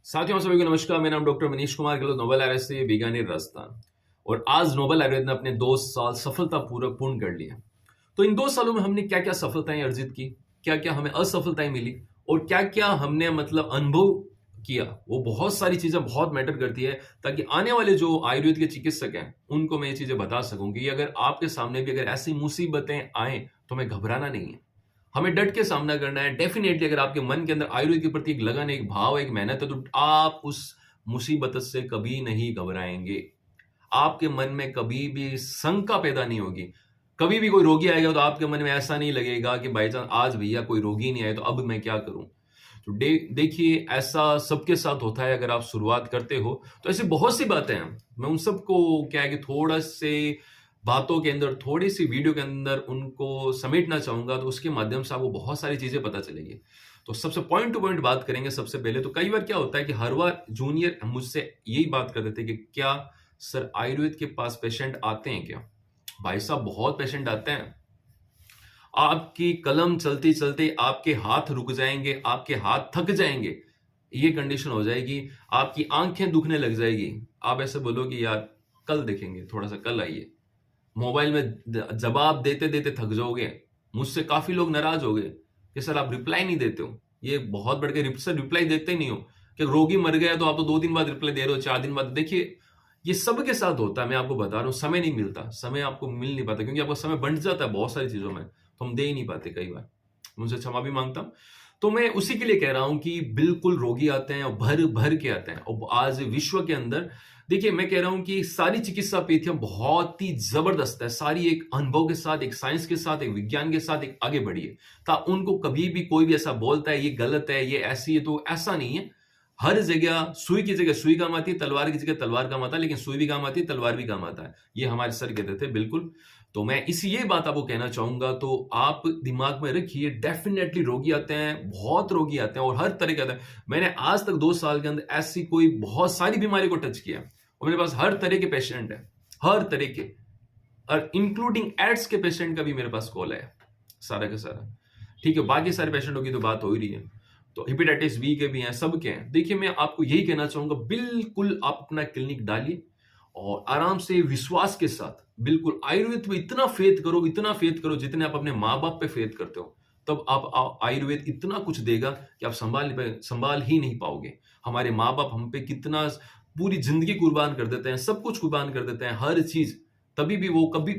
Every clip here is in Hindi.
साथियों सभी को नमस्कार। मेरा नाम डॉक्टर मनीष कुमार गहलोत, नोबेल आयुर्वेद से बीकानेर राजस्थान। और आज नोबेल आयुर्वेद ने अपने 2 साल सफलतापूर्वक पूर्ण कर लिए। तो इन 2 सालों में हमने क्या क्या सफलताएं अर्जित की, क्या क्या हमें असफलताएं मिली और क्या क्या हमने मतलब अनुभव किया, वो बहुत सारी चीजें बहुत मैटर करती है। ताकि आने वाले जो आयुर्वेद के चिकित्सक हैं उनको मैं ये चीजें बता सकूं कि अगर आपके सामने भी अगर ऐसी मुसीबतें आए तो हमें घबराना नहीं है, हमें डट के सामना करना है। डेफिनेटली अगर आपके मन के अंदर आयुर्वेद के प्रति एक लगन, एक भाव, एक मेहनत है तो आप उस मुसीबत से कभी नहीं घबराएंगे। आपके मन में कभी भी शंका पैदा नहीं होगी। कभी भी कोई रोगी आएगा तो आपके मन में ऐसा नहीं लगेगा कि बाई चांस आज भैया कोई रोगी नहीं आए तो अब मैं क्या करूं। तो देखिए, ऐसा सबके साथ होता है। अगर आप शुरुआत करते हो तो ऐसी बहुत सी बातें हैं, मैं उन सबको क्या है कि थोड़ा से बातों के अंदर, थोड़ी सी वीडियो के अंदर उनको समेटना चाहूंगा, तो उसके माध्यम से आपको बहुत सारी चीजें पता चलेगी। तो सबसे पॉइंट टू पॉइंट बात करेंगे। सबसे पहले तो कई बार क्या होता है कि हर बार जूनियर मुझसे यही बात कर देते हैं कि क्या सर आयुर्वेद के पास पेशेंट आते हैं क्या? भाई साहब, बहुत पेशेंट आते हैं। आपकी कलम चलते चलते आपके हाथ रुक जाएंगे, आपके हाथ थक जाएंगे, ये कंडीशन हो जाएगी। आपकी आंखें दुखने लग जाएगी। आप ऐसे बोलोगे यार कल देखेंगे, थोड़ा सा कल आइए। मोबाइल में जवाब देते देते थक जाओगे। मुझसे काफी लोग नाराज हो गए कि सर आप रिप्लाई नहीं देते हो। ये बहुत बढ़ के सर रिप्लाई देते ही नहीं हो। कि रोगी मर गया तो आप तो 2 दिन बाद रिप्लाई दे रहे हो, 4 दिन बाद। देखिए, ये सबके साथ होता है। मैं आपको बता रहा हूँ, समय नहीं मिलता, समय आपको मिल नहीं पाता क्योंकि आपका समय बंट जाता है बहुत सारी चीजों में, तो हम दे ही नहीं पाते कई बार। मुझसे क्षमा भी मांगता हूं। तो मैं उसी के लिए कह रहा हूं कि बिल्कुल रोगी आते हैं और भर भर के आते हैं। और आज विश्व के अंदर देखिए, मैं कह रहा हूं कि सारी चिकित्सा पद्धतियां बहुत ही जबरदस्त है। सारी एक अनुभव के साथ, एक साइंस के साथ, एक विज्ञान के साथ एक आगे बढ़ी है। ता उनको कभी भी कोई भी ऐसा बोलता है ये गलत है, ये ऐसी है, तो ऐसा नहीं है। हर जगह सुई की जगह सुई काम आती है, तलवार की जगह तलवार काम आता है, लेकिन सुई भी काम आती है, तलवार भी काम आता है। ये हमारे सर कहते थे बिल्कुल। तो मैं इसी ये बात आपको कहना चाहूंगा, तो आप दिमाग में रखिए, डेफिनेटली रोगी आते हैं, बहुत रोगी आते हैं और हर तरह के आते हैं। मैंने आज तक 2 साल के अंदर ऐसी कोई बहुत सारी बीमारी को टच किया और मेरे पास हर तरह के पेशेंट है, हर तरह के, और इंक्लूडिंग एड्स के पेशेंट का भी मेरे पास कॉल है, सारा का सारा। ठीक है, बाकी सारे पेशेंटों की तो बात हो ही रही है। तो हेपेटाइटिस बी के भी हैं, सबके हैं। देखिए, मैं आपको यही कहना चाहूंगा, बिल्कुल आप अपना क्लिनिक डालिए और आराम से विश्वास के साथ बिल्कुल आयुर्वेद में इतना फेथ करो, इतना फेथ करो जितने आप अपने माँ बाप पे फेथ करते हो। तब आप आयुर्वेद इतना कुछ देगा कि आप संभाल ही नहीं पाओगे। हमारे माँ बाप हम पे कितना पूरी जिंदगी कुर्बान कर देते हैं, सब कुछ कुर्बान कर देते हैं, हर चीज। तभी भी वो कभी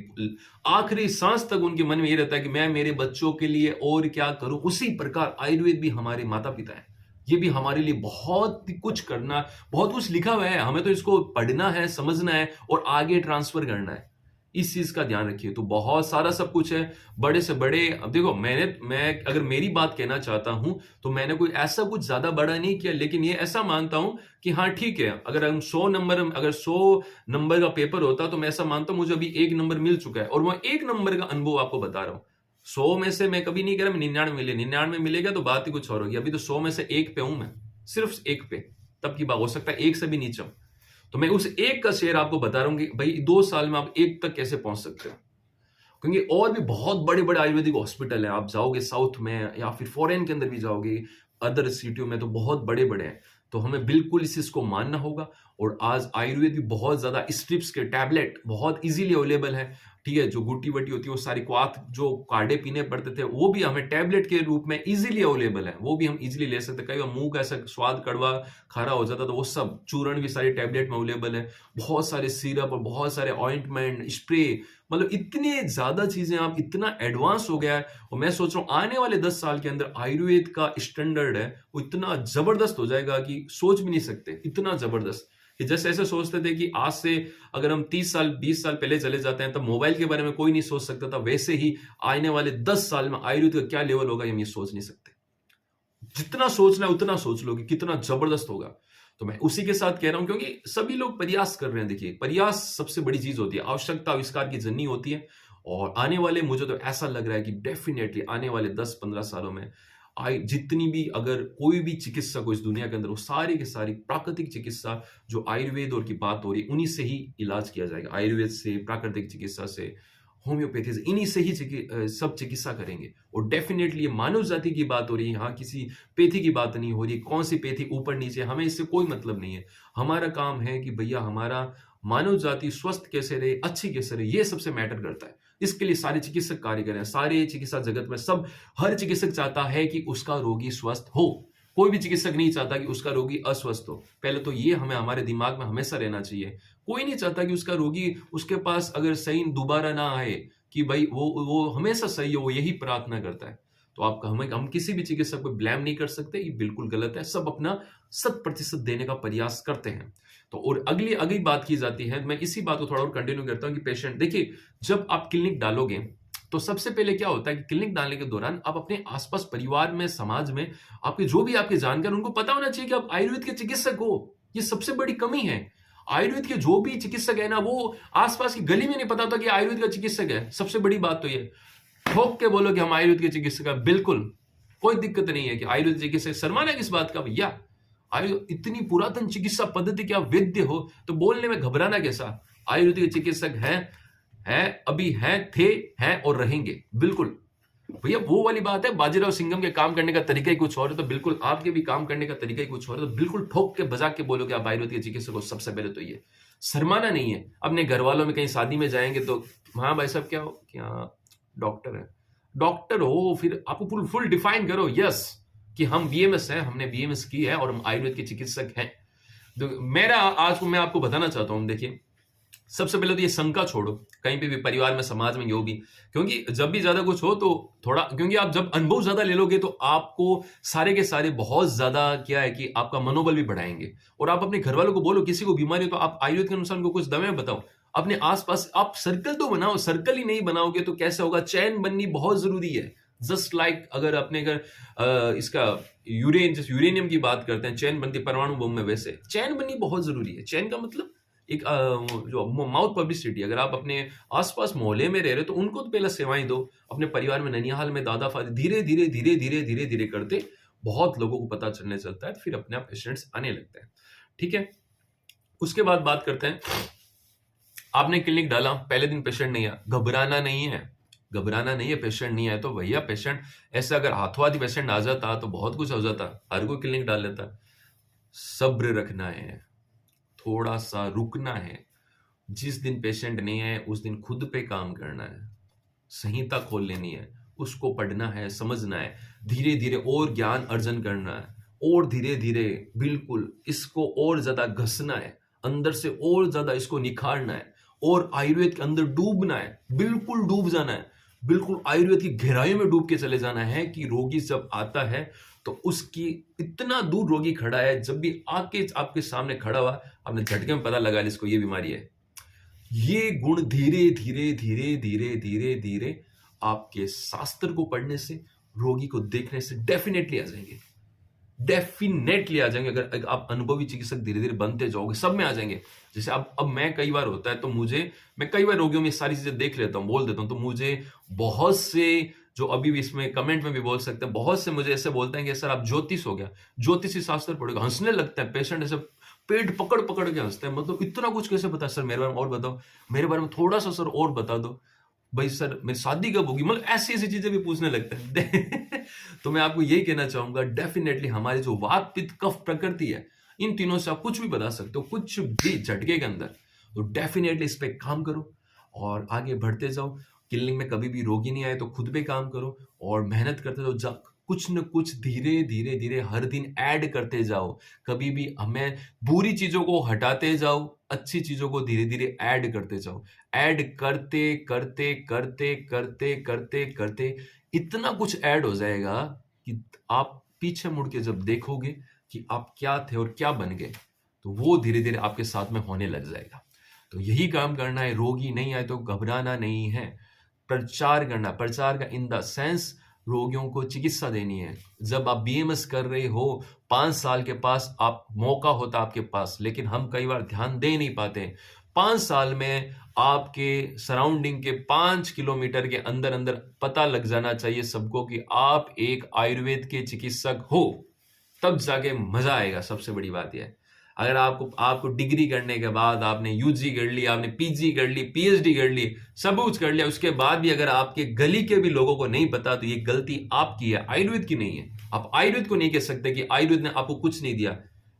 आखिरी सांस तक उनके मन में ये रहता है कि मैं मेरे बच्चों के लिए और क्या करूं। उसी प्रकार आयुर्वेद भी हमारे माता पिता है। ये भी हमारे लिए बहुत कुछ करना, बहुत कुछ लिखा हुआ है। हमें तो इसको पढ़ना है, समझना है और आगे ट्रांसफर करना है। इस चीज का ध्यान रखिए। तो बहुत सारा सब कुछ है, बड़े से बड़े। अब देखो, मैं अगर मेरी बात कहना चाहता हूं तो मैंने कोई ऐसा कुछ ज्यादा बड़ा नहीं किया, लेकिन ये ऐसा मानता हूं कि हाँ ठीक है, अगर 100 नंबर का पेपर होता तो मैं ऐसा मानता हूं मुझे अभी 1 नंबर मिल चुका है और मैं 1 नंबर का अनुभव आपको बता रहा हूं। 100 में से मैं कभी नहीं कह रहा मैं 99 मिले, 99 मिलेगा तो बात ही कुछ और होगी। अभी तो 100 में से 1 पे हूं मैं, सिर्फ 1 पे। तब की बात हो सकता है 1 से भी नीचे। तो मैं उस 1 का शेयर आपको बता रहा हूं कि भाई 2 साल में आप 1 तक कैसे पहुंच सकते हो। क्योंकि और भी बहुत बड़े बड़े आयुर्वेदिक हॉस्पिटल हैं। आप जाओगे साउथ में या फिर फॉरेन के अंदर भी जाओगे, अदर सिटियों में, तो बहुत बड़े बड़े हैं। तो हमें बिल्कुल इस चीज को मानना होगा। और आज आयुर्वेद भी बहुत ज्यादा स्ट्रिप्स के टैबलेट बहुत इजीली अवेलेबल है। ठीक है, जो गुट्टी वटी होती है, वो सारी क्वाथ जो काढ़े पीने पड़ते थे वो भी हमें टैबलेट के रूप में इजीली अवेलेबल है। वो भी हम इजीली ले सकते हैं। कई बार मुंह का ऐसा स्वाद कड़वा खारा हो जाता, तो वो सब चूर्ण भी सारी टैबलेट में अवेलेबल है। बहुत सारे सिरप और बहुत सारे ऑइंटमेंट, स्प्रे, मतलब इतनी ज्यादा चीजें, आप इतना एडवांस हो गया है। और मैं सोच रहा हूं आने वाले 10 साल के अंदर आयुर्वेद का स्टैंडर्ड है वो इतना जबरदस्त हो जाएगा कि सोच भी नहीं सकते। इतना जबरदस्त कि जैसे ऐसे सोचते थे कि आज से अगर हम 30 साल 20 साल पहले चले जाते हैं तब मोबाइल के बारे में कोई नहीं सोच सकता था, वैसे ही आने वाले 10 साल में आयुर्वेद का क्या लेवल होगा हम ये सोच नहीं सकते। जितना सोचना है उतना सोच लो कि कितना जबरदस्त होगा। तो मैं उसी के साथ कह रहा हूं क्योंकि सभी लोग प्रयास कर रहे हैं। देखिए, प्रयास सबसे बड़ी चीज होती है, आवश्यकता आविष्कार की जननी होती है। और आने वाले, मुझे तो ऐसा लग रहा है कि डेफिनेटली आने वाले 10-15 सालों में जितनी भी, अगर कोई भी चिकित्सा को इस दुनिया के अंदर, वो सारी की सारी प्राकृतिक चिकित्सा, जो आयुर्वेद और की बात हो रही है, उन्हीं से ही इलाज किया जाएगा। आयुर्वेद से, प्राकृतिक चिकित्सा से, होम्योपैथी से, इन्हीं से ही सब चिकित्सा करेंगे। और डेफिनेटली ये मानव जाति की बात हो रही है, यहाँ किसी पैथी की बात नहीं हो रही। कौन सी पैथी ऊपर नीचे, हमें इससे कोई मतलब नहीं है। हमारा काम है कि भैया हमारा मानव जाति स्वस्थ कैसे रहे, अच्छी कैसे रहे, ये सबसे मैटर करता है। इसके लिए सारे चिकित्सक कार्य करें। सारे चिकित्सा जगत में सब, हर चिकित्सक चाहता है कि उसका रोगी स्वस्थ हो। कोई भी चिकित्सक नहीं चाहता कि उसका रोगी अस्वस्थ हो। पहले तो ये हमें हमारे दिमाग में हमेशा रहना चाहिए। कोई नहीं चाहता कि उसका रोगी, उसके पास अगर सही दोबारा ना आए, कि भाई वो हमेशा सही हो, वो यही प्रार्थना करता है। तो आपका हम किसी भी चिकित्सक को ब्लेम नहीं कर सकते, ये बिल्कुल गलत है। सब अपना 100% देने का प्रयास करते हैं। तो और अगली अगली बात की जाती है, मैं इसी बात को थोड़ा और कंटिन्यू करता हूं कि पेशेंट, देखिए जब आप क्लिनिक डालोगे तो सबसे पहले क्या होता है कि क्लिनिक डालने के दौरान आप अपने आसपास परिवार में, समाज में, आपके जो भी आपके जानकार, उनको पता होना चाहिए कि आप आयुर्वेद के चिकित्सक हो। ये सबसे बड़ी कमी है। आयुर्वेद के जो भी चिकित्सक है ना, वो आसपास की गली में नहीं पता होता कि आयुर्वेद का चिकित्सक है। सबसे बड़ी बात तो ये, ठोक के बोलो कि हम आयुर्वेद के चिकित्सक है, बिल्कुल कोई दिक्कत नहीं है कि आयुर्वेद चिकित्सक। शर्माना किस बात का भैया? आयु इतनी पुरातन चिकित्सा पद्धति के आप वैद्य हो तो बोलने में घबराना कैसा? आयुर्वेद के चिकित्सक हैं, अभी हैं, थे, हैं और रहेंगे, बिल्कुल। भैया वो वाली बात है, बाजीराव सिंघम के काम करने का तरीका ही कुछ और है, तो बिल्कुल आपके भी काम करने का तरीका ही कुछ और है। तो बिल्कुल ठोक के बजा के बोलो कि आप आयुर्वेद के चिकित्सक हो। सबसे पहले तो ये शर्माना नहीं है। अपने घर वालों में कहीं शादी में जाएंगे तो, हाँ भाई साहब क्या हो, क्या डॉक्टर है? डॉक्टर हो, फिर आपको फुल डिफाइन करो, यस, कि हम बीएमएस हैं, हमने बीएमएस की है और हम आयुर्वेद के चिकित्सक हैं। तो मेरा आज को मैं आपको बताना चाहता हूं, देखिए सबसे पहले तो ये शंका छोड़ो, कहीं पे भी, परिवार में, समाज में, जो भी, क्योंकि जब भी ज्यादा कुछ हो तो थोड़ा, क्योंकि आप जब अनुभव ज्यादा ले लोगे तो आपको सारे के सारे बहुत ज्यादा क्या है कि आपका मनोबल भी बढ़ाएंगे। और आप अपने घर वालों को बोलो, किसी को बीमारी हो तो आप आयुर्वेद के अनुसार उनको कुछ दवाएं बताओ। अपने आसपास आप सर्कल तो बनाओ। सर्कल ही नहीं बनाओगे तो कैसे होगा? चैन बननी बहुत जरूरी है। जस्ट लाइक अगर अपने अगर इसका यूरेनियम की बात करते हैं, चैन बनती परमाणु बम में, वैसे चैन बननी बहुत जरूरी है। चैन का मतलब एक जो माउथ पब्लिसिटी। अगर आप अपने आसपास मोहल्ले में रह रहे हो तो उनको तो पहले सेवाएं दो। अपने परिवार में, ननिहाल में, दादा फादी, धीरे धीरे धीरे धीरे धीरे धीरे करते बहुत लोगों को पता चलने चलता है, फिर अपने आप पेशेंट्स आने लगते हैं। ठीक है, उसके बाद बात करते हैं, आपने क्लिनिक डाला, पहले दिन पेशेंट नहीं आया, घबराना नहीं है। घबराना नहीं है, पेशेंट नहीं आया तो भैया पेशेंट, ऐसे अगर हाथों हाथ पेशेंट आ जाता तो बहुत कुछ हो जाता, हर कोई क्लिनिक डाल लेता। सब्र रखना है, थोड़ा सा रुकना है। जिस दिन पेशेंट नहीं है उस दिन खुद पे काम करना है, संहिता खोल लेनी है, उसको पढ़ना है, समझना है, धीरे धीरे और ज्ञान अर्जन करना है, और धीरे धीरे बिल्कुल इसको और ज्यादा घसना है, अंदर से और ज्यादा इसको निखारना है, और आयुर्वेद के अंदर डूबना है, बिल्कुल डूब जाना है, बिल्कुल आयुर्वेद की गहराइयों में डूब के चले जाना है कि रोगी जब आता है तो उसकी, इतना दूर रोगी खड़ा है, जब भी आके आपके सामने खड़ा हुआ, आपने झटके में पता लगा इसको ये बीमारी है। ये गुण धीरे धीरे धीरे धीरे धीरे धीरे आपके शास्त्र को पढ़ने से, रोगी को देखने से डेफिनेटली आ जाएंगे। डेफिनेटली आ जाएंगे। अगर आप अनुभवी चिकित्सक धीरे धीरे बनते जाओगे, सब में आ जाएंगे। जैसे अब मैं कई बार होता है तो मैं कई बार रोगियों में सारी चीजें देख लेता हूँ, बोल देता हूँ, तो मुझे बहुत से, जो अभी भी इसमें कमेंट में भी बोल सकते हैं, बहुत से मुझे ऐसे बोलते हैं कि सर आप ज्योतिष हो गया, ज्योतिषी शास्त्र पढ़ोगे, हंसने लगता है। पेशेंट ऐसे पेट पकड़ पकड़ के हंसते हैं, मतलब इतना कुछ कैसे पता? सर मेरे बारे में और बताओ, मेरे बारे में थोड़ा सा सर और बता दो, भाई सर मेरी शादी कब होगी, मतलब ऐसी ऐसी चीजें भी पूछने लगते हैं। तो मैं आपको यही कहना चाहूंगा, डेफिनेटली हमारी जो वात पित्त कफ प्रकृति है, इन तीनों से आप कुछ भी बता सकते हो, कुछ भी झटके के अंदर। तो डेफिनेटली इस पे काम करो और आगे बढ़ते जाओ। क्लिनिक में कभी भी रोगी नहीं आए तो खुद पे काम करो और मेहनत करते जाओ। कुछ न कुछ धीरे धीरे धीरे हर दिन ऐड करते जाओ। कभी भी हमें बुरी चीजों को हटाते जाओ, अच्छी चीजों को धीरे धीरे ऐड करते जाओ। ऐड करते करते करते करते करते करते इतना कुछ ऐड हो जाएगा कि आप पीछे मुड़ के जब देखोगे कि आप क्या थे और क्या बन गए, तो वो धीरे धीरे आपके साथ में होने लग जाएगा। तो यही काम करना है। रोगी नहीं आए तो घबराना नहीं है, प्रचार करना। प्रचार का इन द सेंस रोगियों को चिकित्सा देनी है। जब आप बीएमएस कर रहे हो, 5 साल के पास आप मौका होता आपके पास, लेकिन हम कई बार ध्यान दे नहीं पाते। 5 साल में आपके सराउंडिंग के 5 किलोमीटर के अंदर अंदर पता लग जाना चाहिए सबको कि आप एक आयुर्वेद के चिकित्सक हो, तब जाके मजा आएगा। सबसे बड़ी बात यह है, अगर आपको आपको डिग्री करने के बाद आपने यूजी कर ली, आपने पीजी कर ली, पीएचडी कर ली, सब कुछ कर लिया, उसके बाद भी अगर आपके गली के भी लोगों को नहीं पता, तो ये गलती आपकी है, आयुर्वेद की नहीं है। आप आयुर्वेद को नहीं कह सकते कि आयुर्वेद ने आपको कुछ नहीं दिया।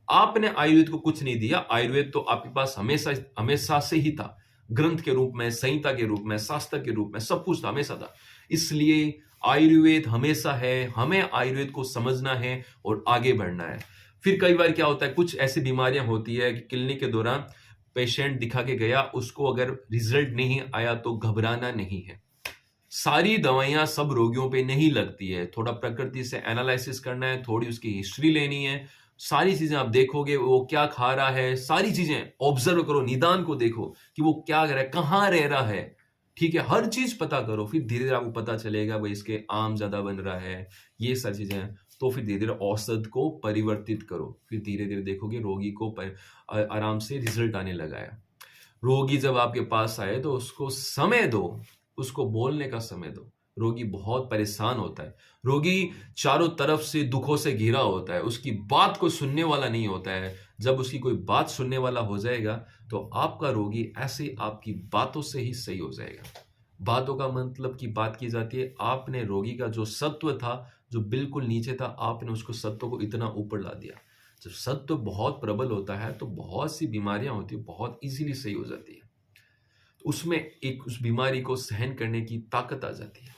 आपने आयुर्वेद को कुछ नहीं दिया। आयुर्वेद तो आपके पास हमेशा हमेशा से ही था, ग्रंथ के रूप में, संहिता के रूप में, शास्त्र के रूप में, सब कुछ था, हमेशा था। इसलिए आयुर्वेद हमेशा है, हमें आयुर्वेद को समझना है और आगे बढ़ना है। फिर कई बार क्या होता है, कुछ ऐसी बीमारियां होती है कि क्लिनिक के दौरान पेशेंट दिखा के गया, उसको अगर रिजल्ट नहीं आया तो घबराना नहीं है। सारी दवाइयां सब रोगियों पे नहीं लगती है, थोड़ा प्रकृति से एनालिसिस करना है, थोड़ी उसकी हिस्ट्री लेनी है, सारी चीजें आप देखोगे, वो क्या खा रहा है, सारी चीजें ऑब्जर्व करो, निदान को देखो कि वो क्या कर रहा है, कहाँ रह रहा है, ठीक है, हर चीज पता करो। फिर धीरे धीरे आपको पता चलेगा भाई इसके आम ज्यादा बन रहा है, ये सारी चीजें हैं, तो फिर धीरे धीरे औषध को परिवर्तित करो। फिर धीरे धीरे देखोगे रोगी को आराम से रिजल्ट आने लगा है। रोगी जब आपके पास आए तो उसको समय दो, उसको बोलने का समय दो। रोगी बहुत परेशान होता है, रोगी चारों तरफ से दुखों से घिरा होता है, उसकी बात को सुनने वाला नहीं होता है। जब उसकी कोई बात सुनने वाला हो जाएगा तो आपका रोगी ऐसे आपकी बातों से ही सही हो जाएगा। बातों का मतलब की बात की जाती है, आपने रोगी का जो सत्व था, जो बिल्कुल नीचे था, आपने उसको सत्व को इतना ऊपर ला दिया। जब सत्व बहुत प्रबल होता है तो बहुत सी बीमारियां होती है, बहुत इजीली सही हो जाती है। तो उसमें एक उस बीमारी को सहन करने की ताकत आ जाती है।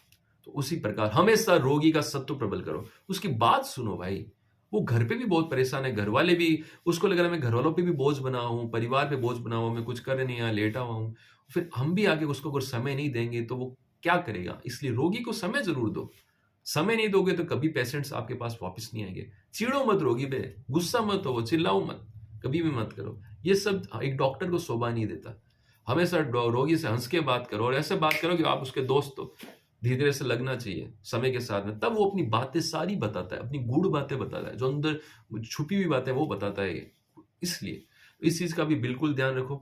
तो उसी प्रकार हमेशा रोगी का सत्व प्रबल करो, उसकी बात सुनो भाई। वो घर पे भी बहुत परेशान है, घर वाले भी, उसको लग रहा है मैं घर वालों पे भी बोझ बना हूँ, परिवार पे बोझ बना हुआ, मैं कुछ कर नहीं, यहाँ लेटा हुआ हूँ। फिर हम भी आगे उसको अगर समय नहीं देंगे तो वो क्या करेगा। इसलिए रोगी को समय जरूर दो। समय नहीं दोगे तो कभी पेशेंट्स आपके पास वापस नहीं आएंगे। चिड़ो मत रोगी पे, गुस्सा मत हो, चिल्लाओ मत, कभी भी मत करो। ये सब एक डॉक्टर को शोभा नहीं देता। हमेशा रोगी से हंस के बात करो और ऐसे बात करो कि आप उसके दोस्त हो। धीरे धीरे से लगना चाहिए समय के साथ में, तब वो अपनी बातें सारी बताता है, अपनी गूढ़ बातें बताता है, जो अंदर छुपी हुई बातें वो बताता है। इसलिए इस चीज का भी बिल्कुल ध्यान रखो।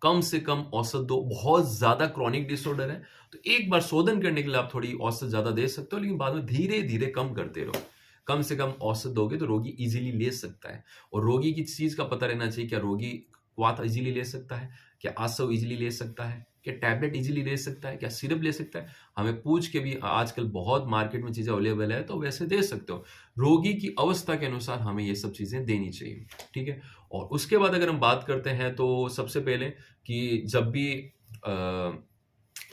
कम से कम औसत दो। बहुत ज्यादा क्रॉनिक डिसऑर्डर है तो एक बार शोधन करने के लिए आप थोड़ी औसत ज्यादा दे सकते हो, लेकिन बाद में धीरे धीरे कम करते रहो। कम से कम औसत दोगे तो रोगी इजीली ले सकता है। और रोगी की चीज का पता रहना चाहिए, क्या रोगी क्वाथ इजीली ले सकता है, क्या आसव इजीली ले सकता है, क्या टैबलेट इजीली ले सकता है, क्या सिरप ले सकता है। हमें पूछ के भी आजकल बहुत मार्केट में चीजें अवेलेबल है, तो वैसे दे सकते हो। रोगी की अवस्था के अनुसार हमें ये सब चीजें देनी चाहिए, ठीक है। और उसके बाद अगर हम बात करते हैं तो सबसे पहले कि जब भी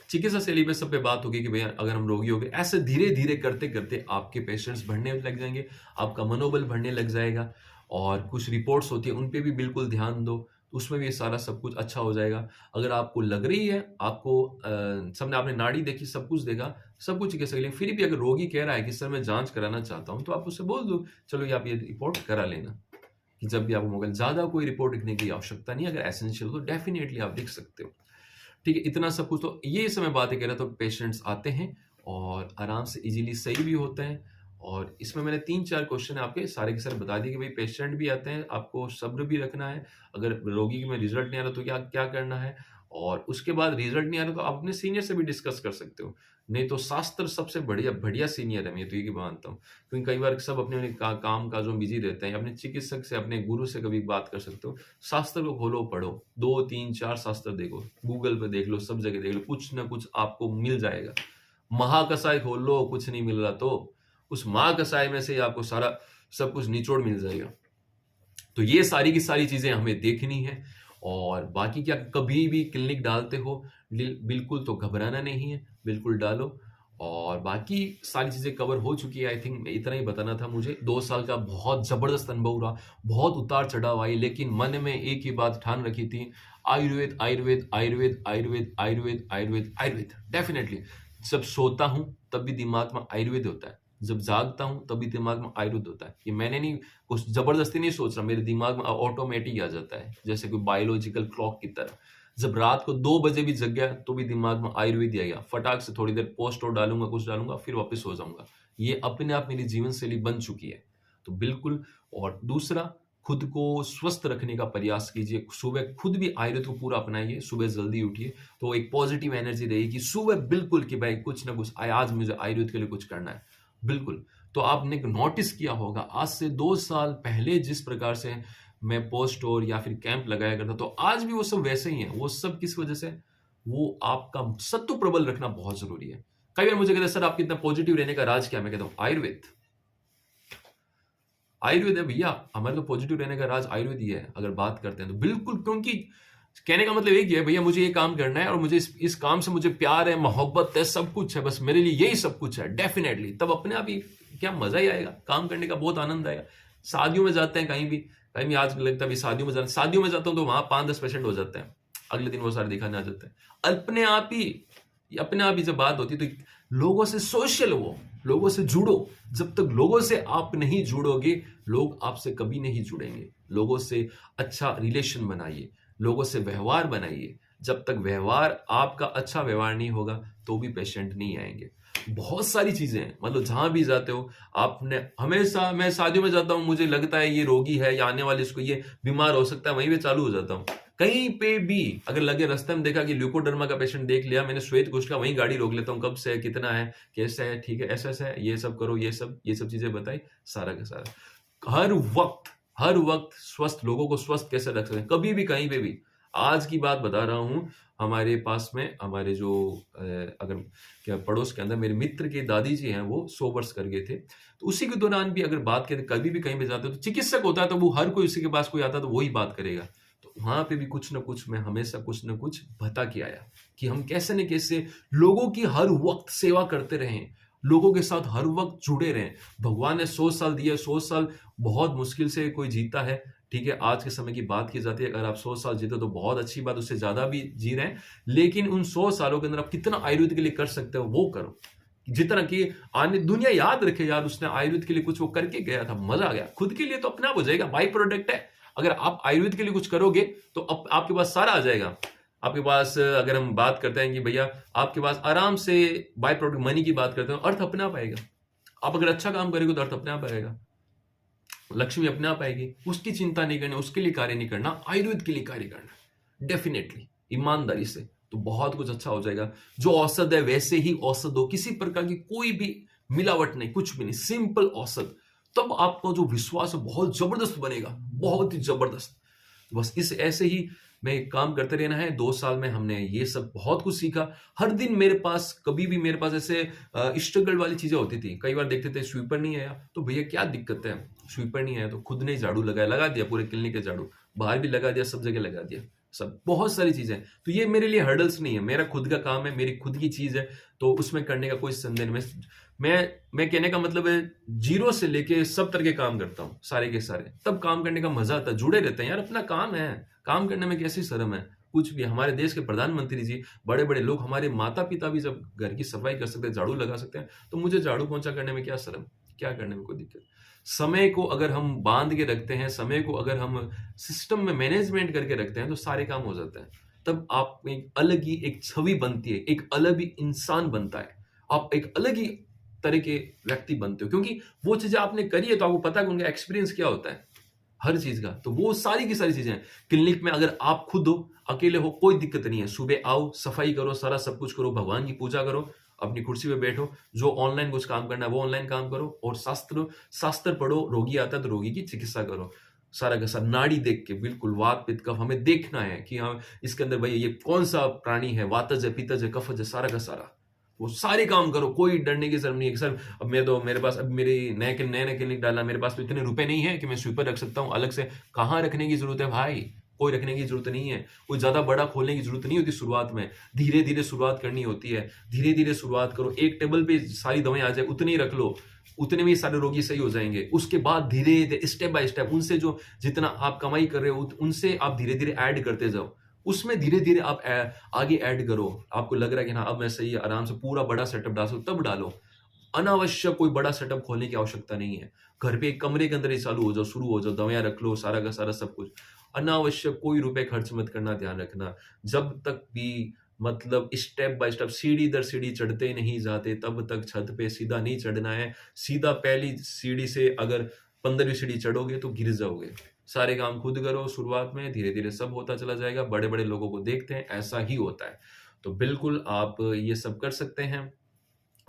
चिकित्सा शैली में सब पे बात होगी कि भैया अगर हम रोगी हो गए, ऐसे धीरे धीरे करते करते आपके पेशेंट्स बढ़ने लग जाएंगे, आपका मनोबल बढ़ने लग जाएगा। और कुछ रिपोर्ट्स होती है उन पे भी बिल्कुल ध्यान दो, तो उसमें भी सारा सब कुछ अच्छा हो जाएगा। अगर आपको लग रही है, आपको सबने आपने नाड़ी देखी, सब कुछ देखा, सब कुछ चिकित्सा, लेकिन फिर भी अगर रोगी कह रहा है कि सर मैं जांच कराना चाहता हूं, तो आप उससे बोल दो चलो ये आप ये रिपोर्ट करा लेना, कि जब भी आपको मौका। ज्यादा कोई रिपोर्ट लिखने की आवश्यकता नहीं, अगर एसेंशियल तो डेफिनेटली आप लिख सकते हो, ठीक है। इतना सब कुछ, तो ये समय बातें कह रहा, तो पेशेंट्स आते हैं और आराम से इजीली सही भी होते हैं। और इसमें मैंने 3-4 क्वेश्चन आपके सारे के सारे बता दिए कि भाई पेशेंट भी आते हैं, आपको सब्र भी रखना है। अगर रोगी में रिजल्ट नहीं आ रहा तो क्या क्या करना है, और उसके बाद रिजल्ट नहीं आ रहा तो आप अपने सीनियर से भी डिस्कस कर सकते हो। नहीं तो शास्त्र सबसे बढ़िया बढ़िया सीनियर है, मैं तो ये मानता हूँ। क्योंकि कई बार सब अपने अपने काम काजों में बिजी रहते हैं, अपने चिकित्सक से, अपने गुरु से कभी बात कर सकते हो। शास्त्र को खोलो, पढ़ो, 2-3-4 शास्त्र देखो, गूगल पे देख लो, सब जगह देख लो, कुछ ना कुछ आपको मिल जाएगा। महाकसाय खोल लो, कुछ नहीं मिल रहा तो उस महाकसाय में से आपको सारा सब कुछ निचोड़ मिल जाएगा। तो ये सारी की सारी चीजें हमें देखनी है। और बाकी क्या, कभी भी क्लिनिक डालते हो बिल्कुल तो घबराना नहीं है, बिल्कुल डालो। और बाकी सारी चीजें कवर हो चुकी है। आई थिंक इतना ही बताना था मुझे। 2 साल का बहुत जबरदस्त अनुभव रहा, बहुत उतार चढ़ाव आई, लेकिन मन में एक ही बात ठान रखी थी, आयुर्वेद आयुर्वेद आयुर्वेद आयुर्वेद आयुर्वेद आयुर्वेद आयुर्वेद। डेफिनेटली जब सोता हूं तब भी दिमाग में आयुर्वेद होता है, जब जागता हूं तभी दिमाग में आयुर्वेद होता है। ये मैंने नहीं, कुछ जबरदस्ती नहीं सोच रहा, मेरे दिमाग में ऑटोमेटिक आ जाता है, जैसे कोई बायोलॉजिकल क्लॉक की तरह। जब रात को 2 बजे भी जग गया तो भी दिमाग में आयुर्वेद ही आएगा, फटाक से थोड़ी देर पोस्ट और डालूंगा, कुछ डालूंगा, फिर वापस हो जाऊंगा। ये अपने आप मेरी जीवन शैली बन चुकी है, तो बिल्कुल। और दूसरा, खुद को स्वस्थ रखने का प्रयास कीजिए। सुबह खुद भी आयुर्वेद को पूरा अपनाइए, सुबह जल्दी उठिए, तो एक पॉजिटिव एनर्जी रहेगी सुबह, बिल्कुल कि भाई कुछ ना कुछ आज मुझे आयुर्वेद के लिए कुछ करना है, बिल्कुल। तो आपने नोटिस किया होगा आज से 2 साल पहले जिस प्रकार से मैं पोस्ट और या फिर कैंप लगाया करता, तो आज भी वो सब वैसे ही है। वो सब किस वजह से? वो आपका सत्व प्रबल रखना बहुत जरूरी है। कई बार मुझे कहते हैं सर आपके इतना पॉजिटिव रहने का राज क्या? मैं कहता हूं आयुर्वेद। आयुर्वेद है भैया, हमारे तो पॉजिटिव रहने का राज आयुर्वेद ही है अगर बात करते हैं तो। बिल्कुल, क्योंकि कहने का मतलब एक ही है भैया, मुझे ये काम करना है और मुझे इस काम से मुझे प्यार है, मोहब्बत है, सब कुछ है, बस मेरे लिए यही सब कुछ है। डेफिनेटली तब अपने आप ही क्या मजा ही आएगा, काम करने का बहुत आनंद आएगा। शादियों में जाते हैं कहीं भी आज लगता है शादियों में जाना, शादियों में जाता हूं तो वहां 5-10% हो जाते हैं, अगले दिन वो सारे दिखाने आ जाते हैं अपने आप ही जब बात होती है तो लोगों से सोशल हो, लोगों से जुड़ो। जब तक लोगों से आप नहीं जुड़ोगे, लोग आपसे कभी नहीं जुड़ेंगे। लोगों से अच्छा रिलेशन बनाइए, लोगों से व्यवहार बनाइए। जब तक व्यवहार आपका अच्छा व्यवहार नहीं होगा तो भी पेशेंट नहीं आएंगे। बहुत सारी चीजें हैं, मतलब जहां भी जाते हो आपने हमेशा, मैं शादियों में जाता हूं, मुझे लगता है ये रोगी है या आने वाले इसको ये बीमार हो सकता है, वहीं पे चालू हो जाता हूं। कहीं पे भी अगर लगे रास्ते में देखा कि ल्यूकोडर्मा का पेशेंट देख लिया मैंने, श्वेत कुष्ठ का, वहीं गाड़ी रोक लेता हूँ, कब से है, कितना है, कैसा है, ठीक है, ऐसा है, ये सब करो, ये सब चीजें बताई, सारा का सारा। हर वक्त स्वस्थ लोगों को स्वस्थ कैसे रख सकते हैं, कभी भी कहीं पे भी। आज की बात बता रहा हूं, हमारे पास में हमारे जो अगर क्या पड़ोस के अंदर मेरे मित्र के दादी जी हैं, वो 100 वर्ष कर गए थे। तो उसी के दौरान भी अगर बात करें, कभी भी कहीं पे जाते हो तो चिकित्सक होता है, तो वो हर कोई उसी के पास कोई आता है तो वही बात करेगा। तो वहां पे भी कुछ ना कुछ मैं हमेशा कुछ ना कुछ बता के आया कि हम कैसे न कैसे लोगों की हर वक्त सेवा करते रहें, लोगों के साथ हर वक्त जुड़े रहें। भगवान ने 100 साल दिए, 100 साल बहुत मुश्किल से कोई जीता है, ठीक है, आज के समय की बात की जाती है, अगर आप 100 साल जीते तो बहुत अच्छी बात, उससे ज्यादा भी जी रहे हैं, लेकिन उन 100 सालों के अंदर आप कितना आयुर्वेद के लिए कर सकते हो वो करो। जितना कि आने दुनिया याद रखे यार, उसने आयुर्वेद के लिए कुछ वो करके गया था, मजा आ गया। खुद के लिए तो अपना हो जाएगा, बाई प्रोडक्ट है। अगर आप आयुर्वेद के लिए कुछ करोगे तो आपके पास सारा आ जाएगा। आपके पास अगर हम बात करते हैं कि भैया आपके पास आराम से बाय प्रोडक्ट मनी की बात करते हैं, अर्थ अपने आप आएगा। आप अगर अच्छा काम करेंगे तो अर्थ अपने आप आएगा, लक्ष्मी अपने आप आएगी। उसकी चिंता नहीं करनी, उसके लिए कार्य नहीं करना, आयुर्वेद के लिए कार्य करना, डेफिनेटली ईमानदारी से, तो बहुत कुछ अच्छा हो जाएगा। जो औषध है वैसे ही औषध हो, किसी प्रकार की कोई भी मिलावट नहीं, कुछ भी नहीं, सिंपल औषध। तब आपका जो विश्वास है बहुत जबरदस्त बनेगा, बहुत ही जबरदस्त। बस इस ऐसे ही मैं काम करते रहना है। 2 साल में हमने ये सब बहुत कुछ सीखा। हर दिन मेरे पास, कभी भी मेरे पास ऐसे स्ट्रगल वाली चीजें होती थी। कई बार देखते थे स्वीपर नहीं आया, तो भैया क्या दिक्कत है, स्वीपर नहीं आया तो खुद ने झाड़ू लगा दिया, पूरे क्लिनिक के झाड़ू, बाहर भी लगा दिया, सब जगह लगा दिया, सब बहुत सारी चीजें। तो ये मेरे लिए हर्डल्स नहीं है, मेरा खुद का काम है, मेरी खुद की चीज है, तो उसमें करने का कोई संदेह नहीं। मैं कहने का मतलब है, जीरो से लेके सब तरह के काम करता हूँ, सारे के सारे। तब काम करने का मजा आता है, जुड़े रहते हैं यार, अपना काम है, काम करने में कैसी शर्म है कुछ भी। हमारे देश के प्रधानमंत्री जी, बड़े बड़े लोग, हमारे माता पिता भी जब घर की सफाई कर सकते हैं, झाड़ू लगा सकते हैं, तो मुझे झाड़ू पोंछा करने में क्या शर्म, क्या करने में कोई दिक्कत। समय को अगर हम बांध के रखते हैं, समय को अगर हम सिस्टम में मैनेजमेंट करके रखते हैं, तो सारे काम हो जाते हैं। तब आप एक अलग ही एक छवि बनती है, एक अलग ही इंसान बनता है, आप एक अलग ही तरह के व्यक्ति बनते हो, क्योंकि वो चीजें आपने करी है, तो आपको पता है कि उनका एक्सपीरियंस क्या होता है हर चीज का। तो वो सारी की सारी चीजें हैं क्लिनिक में। अगर आप खुद हो, अकेले हो, कोई दिक्कत नहीं है, सुबह आओ, सफाई करो, सारा सब कुछ करो, भगवान की पूजा करो, अपनी कुर्सी पे बैठो, जो ऑनलाइन कुछ काम करना है वो ऑनलाइन काम करो, और शास्त्र पढ़ो, रोगी आता है तो रोगी की चिकित्सा करो, सारा का सारा नाड़ी देख के, बिल्कुल वात पित्त कफ हमें देखना है कि हम इसके अंदर भाई ये कौन सा प्राणी है, वातज है, पित्तज है, कफज है, सारा का सारा, वो सारे काम करो, कोई डरने की जरूरत नहीं है कि सर अब मेरे पास, अब मेरे नए क्लिनिक डाला, मेरे पास तो इतने रुपए नहीं है कि मैं स्वीपर रख सकता हूँ अलग से। कहाँ रखने की जरूरत है भाई, कोई रखने की जरूरत नहीं है, कोई ज्यादा बड़ा खोलने की जरूरत नहीं होती शुरुआत में, धीरे धीरे शुरुआत करनी होती है, धीरे धीरे शुरुआत करो। एक टेबल पे सारी दवाएं आ जाए उतनी रख लो, उतने में सारे रोगी सही हो जाएंगे। उसके बाद धीरे धीरे स्टेप बाय स्टेप, उनसे जो जितना आप कमाई कर रहे हो उनसे आप धीरे धीरे ऐड करते जाओ, उसमें धीरे धीरे आप आगे ऐड करो। आपको लग रहा है कि हाँ अब मैं सही है, आराम से पूरा बड़ा सेटअप डाल सकूं, तब डालो। अनावश्यक कोई बड़ा सेटअप खोलने की आवश्यकता नहीं है। घर पे एक कमरे के अंदर ही चालू हो जाओ, शुरू हो जाओ, दवाइयां रख लो, सारा का सारा सब कुछ। अनावश्यक कोई रुपए खर्च मत करना, ध्यान रखना। जब तक भी मतलब स्टेप बाय स्टेप, सीढ़ी दर सीढ़ी चढ़ते नहीं जाते, तब तक छत पे सीधा नहीं चढ़ना है। सीधा पहली सीढ़ी से अगर 15वीं सीढ़ी चढ़ोगे तो गिर जाओगे। सारे काम खुद करो शुरुआत में, धीरे धीरे सब होता चला जाएगा। बड़े बड़े लोगों को देखते हैं, ऐसा ही होता है। तो बिल्कुल आप ये सब कर सकते हैं।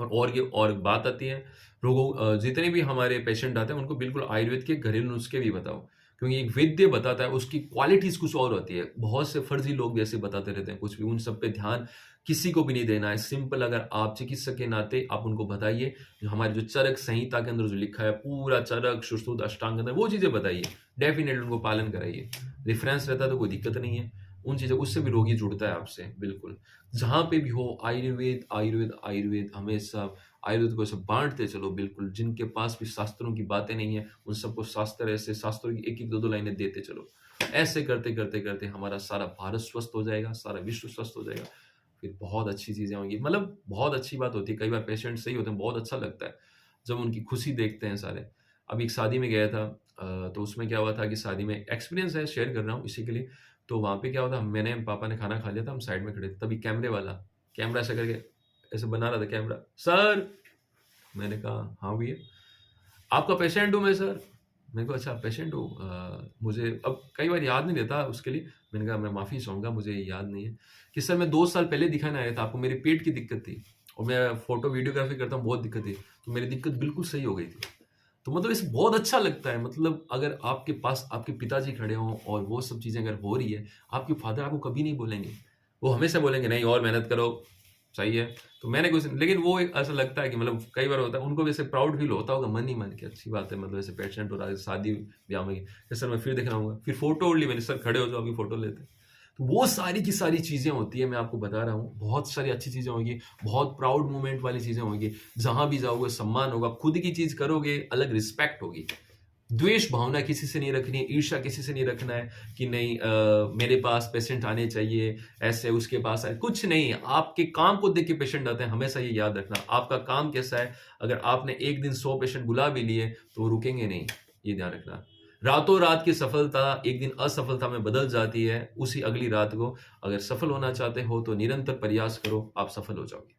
और ये और बात आती है लोगों जितने भी हमारे पेशेंट आते हैं उनको बिल्कुल आयुर्वेद के घरेलू नुस्खे भी बताओ, क्योंकि एक वैद्य बताता है उसकी क्वालिटीज कुछ और होती है। बहुत से फर्जी लोग भी ऐसे बताते रहते हैं कुछ भी, उन सब पे ध्यान किसी को भी नहीं देना है। सिंपल अगर आप चिकित्सक के नाते आप उनको बताइए, जो हमारी जो चरक संहिता के अंदर जो लिखा है पूरा चरक सुश्रुत अष्टांग के अंदर वो चीजें बताइए, डेफिनेटली उनको पालन कराइए। रेफरेंस रहता है तो कोई दिक्कत नहीं है, उन चीजों उससे भी रोगी जुड़ता है आपसे बिल्कुल। जहां पे भी हो आयुर्वेद आयुर्वेद आयुर्वेद, हमेशा आयुर्वेद को ऐसे बांटते चलो बिल्कुल। जिनके पास भी शास्त्रों की बातें नहीं है उन सबको शास्त्र, ऐसे शास्त्रों की एक एक दो दो लाइनें देते चलो। ऐसे करते करते करते हमारा सारा भारत स्वस्थ हो जाएगा, सारा विश्व स्वस्थ हो जाएगा, फिर बहुत अच्छी चीजें होंगी। मतलब बहुत अच्छी बात होती है, कई बार पेशेंट सही होते हैं, बहुत अच्छा लगता है जब उनकी खुशी देखते हैं सारे। अभी एक शादी में गया था, तो उसमें क्या हुआ था कि शादी में एक्सपीरियंस है शेयर कर रहा हूँ इसी के लिए। तो वहां पे क्या हुआ था, मैंने पापा ने खाना खा लिया था, हम साइड में खड़े थे, तभी कैमरे वाला कैमरा ऐसा करके ऐसे बना रहा था कैमरा, सर। मैंने कहा हाँ भैया, आपका पेशेंट हूँ मैं सर। मैंने कहा अच्छा पेशेंट हो, मुझे अब कई बार याद नहीं रहता उसके लिए। मैंने कहा मैं माफ़ी चाहूँगा, मुझे याद नहीं है कि सर मैं 2 साल पहले दिखाने आया था आपको, मेरे पेट की दिक्कत थी और मैं फोटो वीडियोग्राफी करता हूँ, बहुत दिक्कत थी, तो मेरी दिक्कत बिल्कुल सही हो गई थी। तो मतलब इसे बहुत अच्छा लगता है, मतलब अगर आपके पास आपके पिताजी खड़े हों और वो सब चीज़ें अगर हो रही है, आपके फादर आपको कभी नहीं बोलेंगे, वो हमेशा बोलेंगे नहीं और मेहनत करो, सही है। तो मैंने कुछ, लेकिन वो एक ऐसा लगता है कि मतलब कई बार होता है उनको भी ऐसे प्राउड फील होता होगा मन ही मन के, अच्छी बात है, मतलब ऐसे पेशेंट हो रहा है शादी ब्याह में कि सर मैं फिर देखना होगा, फिर फोटो उड़ ली मैंने, सर खड़े हो जाओ अभी फोटो लेते हैं। तो वो सारी की सारी चीजें होती है, मैं आपको बता रहा हूँ, बहुत सारी अच्छी चीजें होंगी, बहुत प्राउड मोमेंट वाली चीजें होंगी। जहां भी जाओगे सम्मान होगा, खुद की चीज करोगे अलग रिस्पेक्ट होगी। द्वेष भावना किसी से नहीं रखनी है, ईर्ष्या किसी से नहीं रखना है कि नहीं मेरे पास पेशेंट आने चाहिए, ऐसे उसके पास आए, कुछ नहीं। आपके काम को देख के पेशेंट आते हैं, हमेशा ये याद रखना। आपका काम कैसा है, अगर आपने एक दिन 100 पेशेंट बुला भी लिए तो वो रुकेंगे नहीं, ये ध्यान रखना। रातों रात की सफलता एक दिन असफलता में बदल जाती है उसी अगली रात को। अगर सफल होना चाहते हो तो निरंतर प्रयास करो, आप सफल हो जाओगे।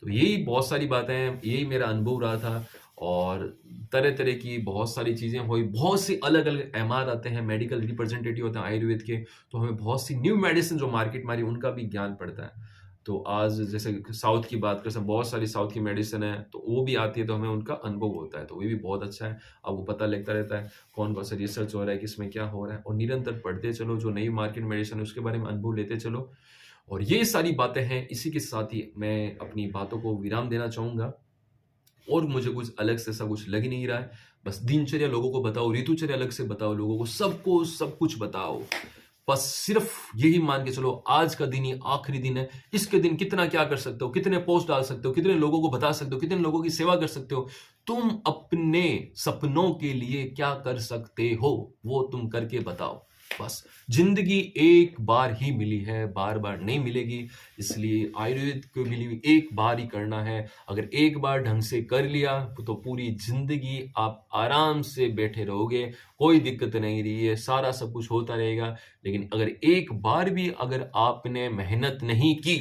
तो यही बहुत सारी बातें हैं, यही मेरा अनुभव रहा था। और तरह तरह की बहुत सारी चीज़ें हुई, बहुत सी अलग अलग एमआर आते हैं, मेडिकल रिप्रेजेंटेटिव होते हैं आयुर्वेद के, तो हमें बहुत सी न्यू मेडिसिन जो मार्केट में आ रही है उनका भी ज्ञान पड़ता है। तो आज जैसे साउथ की बात करें, बहुत सारी साउथ की मेडिसिन है तो वो भी आती है, तो हमें उनका अनुभव होता है, तो वो भी बहुत अच्छा है। अब वो पता लगता रहता है कौन कौन सा रिसर्च हो रहा है, किसमें क्या हो रहा है, और निरंतर पढ़ते चलो, जो नई मार्केट मेडिसिन है उसके बारे में अनुभव लेते चलो। और ये सारी बातें हैं, इसी के साथ ही मैं अपनी बातों को विराम देना चाहूंगा। और मुझे कुछ अलग से ऐसा कुछ लग ही नहीं रहा है, बस दिनचर्या लोगों को बताओ, ऋतुचर्या अलग से बताओ लोगों को, सबको सब कुछ बताओ। बस सिर्फ यही मान के चलो आज का दिन ही आखिरी दिन है, इसके दिन कितना क्या कर सकते हो, कितने पोस्ट डाल सकते हो, कितने लोगों को बता सकते हो, कितने लोगों की सेवा कर सकते हो, तुम अपने सपनों के लिए क्या कर सकते हो वो तुम करके बताओ। बस जिंदगी एक बार ही मिली है, बार बार नहीं मिलेगी, इसलिए आयुर्वेद को भी एक बार ही करना है। अगर एक बार ढंग से कर लिया तो पूरी जिंदगी आप आराम से बैठे रहोगे, कोई दिक्कत नहीं रही है, सारा सब कुछ होता रहेगा। लेकिन अगर एक बार भी अगर आपने मेहनत नहीं की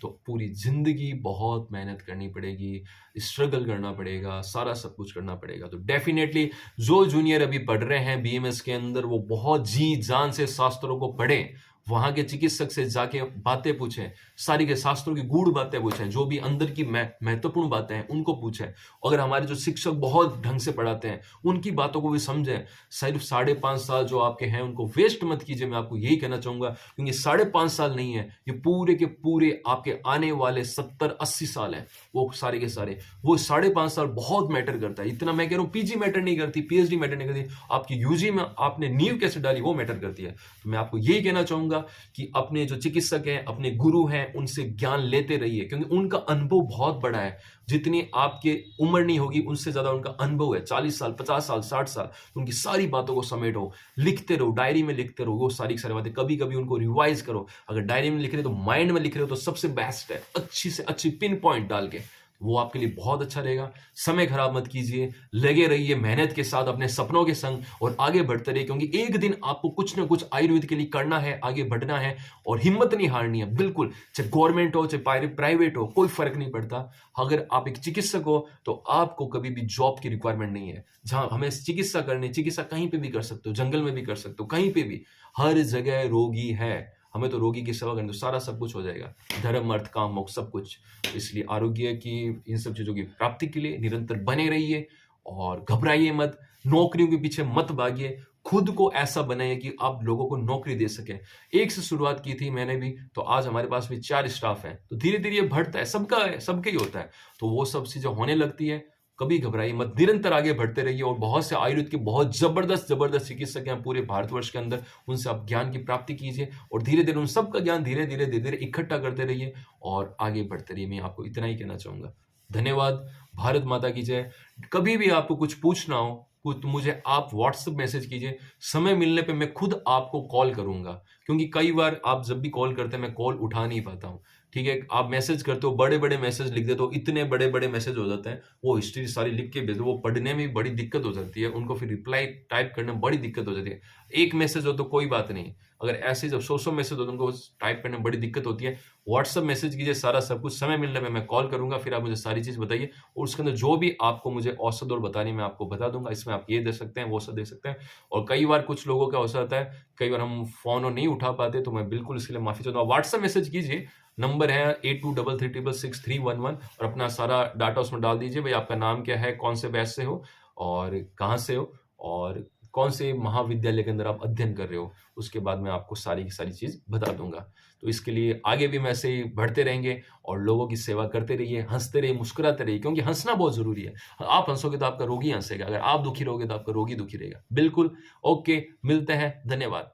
तो पूरी जिंदगी बहुत मेहनत करनी पड़ेगी, स्ट्रगल करना पड़ेगा, सारा सब कुछ करना पड़ेगा। तो डेफिनेटली जो जूनियर अभी पढ़ रहे हैं बीएमएस के अंदर, वो बहुत जी जान से शास्त्रों को पढ़ें, वहां के चिकित्सक से जाके बातें पूछें, सारी के शास्त्रों की गूढ़ बातें पूछें, जो भी अंदर की महत्वपूर्ण बातें हैं उनको पूछें। अगर हमारे जो शिक्षक बहुत ढंग से पढ़ाते हैं उनकी बातों को भी समझें। सिर्फ 5.5 साल जो आपके हैं उनको वेस्ट मत कीजिए, मैं आपको यही कहना चाहूंगा, क्योंकि 5.5 साल नहीं है, ये पूरे के पूरे आपके आने वाले 70-80 साल है, वो सारे के सारे, वो 5.5 साल बहुत मैटर करता है। इतना मैं कह रहा हूँ, पीजी मैटर नहीं करती, पीएचडी मैटर नहीं करती, आपकी यूजी में आपने नींव कैसे डाली वो मैटर करती है। तो मैं आपको यही कहना चाहूंगा कि अपने जो चिकित्सक हैं, अपने गुरु हैं, उनसे ज्ञान लेते रहिए, क्योंकि उनका अनुभव बहुत बड़ा है। जितनी आपके उम्र नहीं होगी उनसे ज्यादा उनका अनुभव है, 40 साल, 50 साल, 60 साल। तो उनकी सारी बातों को समेटो, लिखते रहो, डायरी में लिखते रहो वो सारी बातें, कभी कभी उनको रिवाइज करो। अगर डायरी में लिख रहे हो तो माइंड में लिख रहे हो तो सबसे बेस्ट है, अच्छी से अच्छी पिन पॉइंट डाल के, वो आपके लिए बहुत अच्छा रहेगा। समय खराब मत कीजिए, लगे रहिए मेहनत के साथ अपने सपनों के संग और आगे बढ़ते रहिए, क्योंकि एक दिन आपको कुछ ना कुछ आयुर्वेद के लिए करना है, आगे बढ़ना है और हिम्मत नहीं हारनी है बिल्कुल। चाहे गवर्नमेंट हो चाहे प्राइवेट हो, कोई फर्क नहीं पड़ता। अगर आप एक चिकित्सक हो तो आपको कभी भी जॉब की रिक्वायरमेंट नहीं है। जहां हमें चिकित्सा कहीं पे भी कर सकते हो, जंगल में भी कर सकते हो, कहीं पे भी, हर जगह रोगी है। हमें तो रोगी की सेवा करनी, तो सारा सब कुछ हो जाएगा, धर्म अर्थ काम मोक्ष सब कुछ। इसलिए आरोग्य की इन सब चीज़ों की प्राप्ति के लिए निरंतर बने रहिए और घबराइए मत, नौकरियों के पीछे मत भागिए, खुद को ऐसा बनाइए कि आप लोगों को नौकरी दे सकें। एक से शुरुआत की थी मैंने भी, तो आज हमारे पास भी 4 स्टाफ हैं, तो धीरे-धीरे ये बढ़ता है, सबका है, सबका ही होता है। तो वो सब चीज़ें होने लगती है, कभी घबराइए मत, निरंतर आगे बढ़ते रहिए और बहुत से आयुर्वेद के बहुत ज़बरदस्त चिकित्सक हैं पूरे भारतवर्ष के अंदर, उनसे आप ज्ञान की प्राप्ति कीजिए और धीरे-धीरे उन सबका ज्ञान धीरे-धीरे इकट्ठा करते रहिए और आगे बढ़ते रहिए। मैं आपको इतना ही कहना चाहूँगा। धन्यवाद, भारत माता की जय। कभी भी आपको कुछ पूछना हो, कुछ मुझे आप व्हाट्सएप मैसेज कीजिए, समय मिलने पे मैं खुद आपको कॉल करूँगा, क्योंकि कई बार आप जब भी कॉल करते हैं मैं कॉल उठा नहीं पाता हूँ, ठीक है? आप मैसेज करते हो, बड़े-बड़े मैसेज लिख देते हो, इतने बड़े-बड़े मैसेज हो जाते हैं, वो हिस्ट्री सारी लिख के भेज दो, वो पढ़ने में बड़ी दिक्कत हो जाती है, उनको फिर रिप्लाई टाइप करने में बड़ी दिक्कत हो जाती है। एक मैसेज हो तो कोई बात नहीं, अगर ऐसे जब 100-100 मैसेज हो तो उनको टाइप करने में बड़ी दिक्कत होती है। व्हाट्सएप मैसेज कीजिए, सारा सब कुछ, समय मिलने पे मैं कॉल करूँगा, फिर आप मुझे सारी चीज़ बताइए और उसके अंदर जो भी आपको मुझे औसत दौड़ बतानी है मैं आपको बता दूँगा, इसमें आप ये दे सकते हैं, वो सब दे सकते हैं। और कई बार कुछ लोगों का ऐसा होता है, कई बार हम फ़ोन नहीं उठा पाते, तो मैं बिल्कुल इसके लिए माफ़ी चाहता हूँ। व्हाट्सएप मैसेज कीजिए, नंबर है 8233666311 और अपना सारा डाटा उसमें डाल दीजिए, भई आपका नाम क्या है, कौन से बैच से हो और कहाँ से हो और कौन से महाविद्यालय के अंदर आप अध्ययन कर रहे हो। उसके बाद मैं आपको सारी की सारी चीज़ बता दूँगा। तो इसके लिए आगे भी हम ऐसे ही बढ़ते रहेंगे और लोगों की सेवा करते रहिए, हँसते रहिए, मुस्कुराते रहिए, क्योंकि हँसना बहुत ज़रूरी है। आप हँसोगे तो आपका रोगी हँसेगा, अगर आप दुखी रहोगे तो आपका रोगी दुखी रहेगा। बिल्कुल, ओके, मिलते हैं, धन्यवाद।